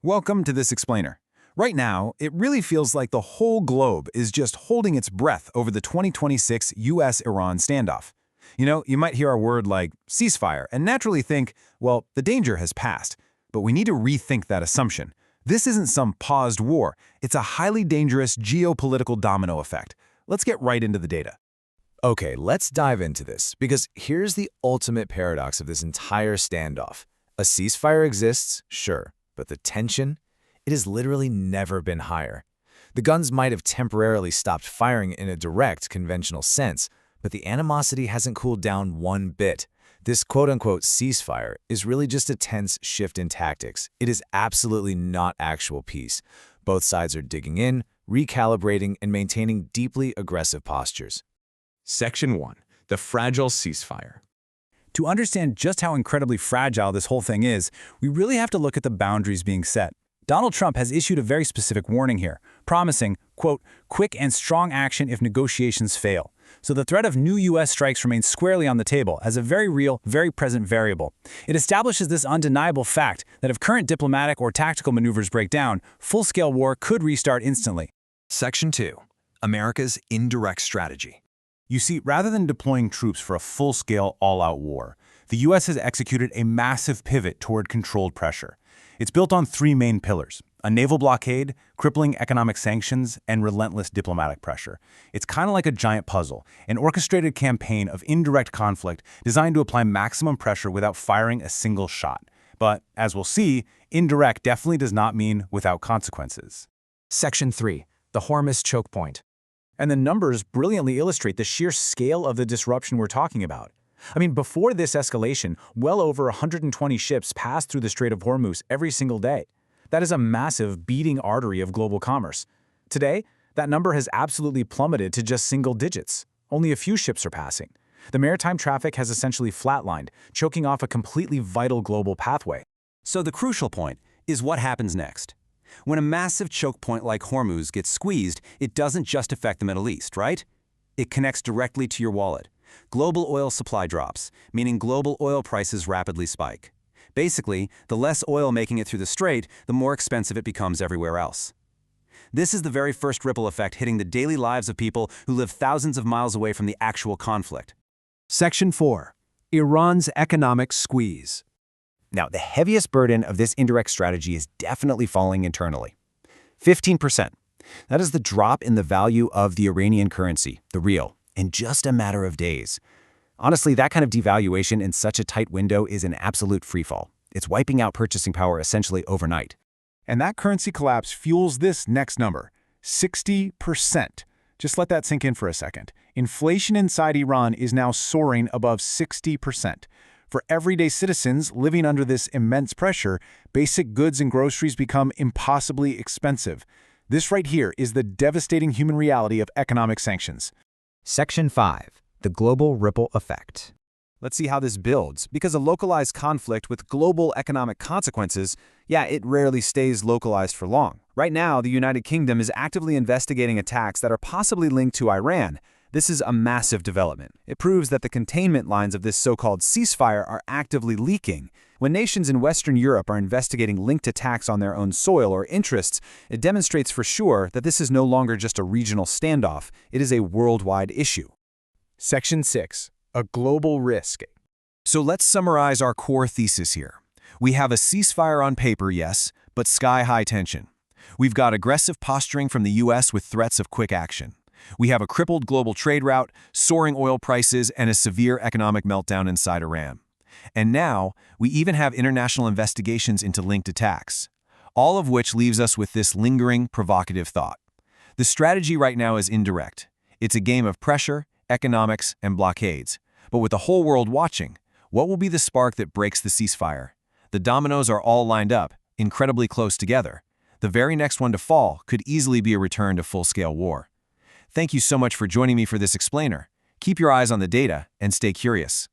Welcome to this explainer. Right now, it really feels like the whole globe is just holding its breath over the 2026 US-Iran standoff. You might hear a word like ceasefire and naturally think, well, the danger has passed. But we need to rethink that assumption. This isn't some paused war. It's a highly dangerous geopolitical domino effect. Let's get right into the data. Okay, let's dive into this, because here's the ultimate paradox of this entire standoff. A ceasefire exists, sure, but the tension? It has literally never been higher. The guns might have temporarily stopped firing in a direct, conventional sense, but the animosity hasn't cooled down one bit. This quote-unquote ceasefire is really just a tense shift in tactics. It is absolutely not actual peace. Both sides are digging in, recalibrating, and maintaining deeply aggressive postures. Section 1. The fragile ceasefire. To understand just how incredibly fragile this whole thing is, we really have to look at the boundaries being set. Donald Trump has issued a very specific warning here, promising, quote, quick and strong action if negotiations fail. So the threat of new U.S. strikes remains squarely on the table as a very real, very present variable. It establishes this undeniable fact that if current diplomatic or tactical maneuvers break down, full-scale war could restart instantly. Section 2. America's indirect strategy. You see, rather than deploying troops for a full-scale, all-out war, the U.S. has executed a massive pivot toward controlled pressure. It's built on three main pillars: a naval blockade, crippling economic sanctions, and relentless diplomatic pressure. It's kind of like a giant puzzle, an orchestrated campaign of indirect conflict designed to apply maximum pressure without firing a single shot. But, as we'll see, indirect definitely does not mean without consequences. Section 3. The Hormuz choke point. And the numbers brilliantly illustrate the sheer scale of the disruption we're talking about. Before this escalation, well over 120 ships passed through the Strait of Hormuz every single day. That is a massive beating artery of global commerce. Today, that number has absolutely plummeted to just single digits. Only a few ships are passing. The maritime traffic has essentially flatlined, choking off a completely vital global pathway. So the crucial point is what happens next. When a massive choke point like Hormuz gets squeezed, it doesn't just affect the Middle East, right? It connects directly to your wallet. Global oil supply drops, meaning global oil prices rapidly spike. Basically, the less oil making it through the strait, the more expensive it becomes everywhere else. This is the very first ripple effect hitting the daily lives of people who live thousands of miles away from the actual conflict. Section 4. Iran's economic squeeze. Now, the heaviest burden of this indirect strategy is definitely falling internally. 15%. That is the drop in the value of the Iranian currency, the rial, in just a matter of days. Honestly, that kind of devaluation in such a tight window is an absolute freefall. It's wiping out purchasing power essentially overnight. And that currency collapse fuels this next number, 60%. Just let that sink in for a second. Inflation inside Iran is now soaring above 60%. For everyday citizens living under this immense pressure, basic goods and groceries become impossibly expensive. This right here is the devastating human reality of economic sanctions. Section 5. The global ripple effect. Let's see how this builds, because a localized conflict with global economic consequences, it rarely stays localized for long. Right now, the United Kingdom is actively investigating attacks that are possibly linked to Iran. This is a massive development. It proves that the containment lines of this so-called ceasefire are actively leaking. When nations in Western Europe are investigating linked attacks on their own soil or interests, it demonstrates for sure that this is no longer just a regional standoff, it is a worldwide issue. Section 6. A global risk. So let's summarize our core thesis here. We have a ceasefire on paper, yes, but sky-high tension. We've got aggressive posturing from the U.S. with threats of quick action. We have a crippled global trade route, soaring oil prices, and a severe economic meltdown inside Iran. And now, we even have international investigations into linked attacks, all of which leaves us with this lingering, provocative thought. The strategy right now is indirect. It's a game of pressure, economics, and blockades. But with the whole world watching, what will be the spark that breaks the ceasefire? The dominoes are all lined up, incredibly close together. The very next one to fall could easily be a return to full-scale war. Thank you so much for joining me for this explainer. Keep your eyes on the data and stay curious.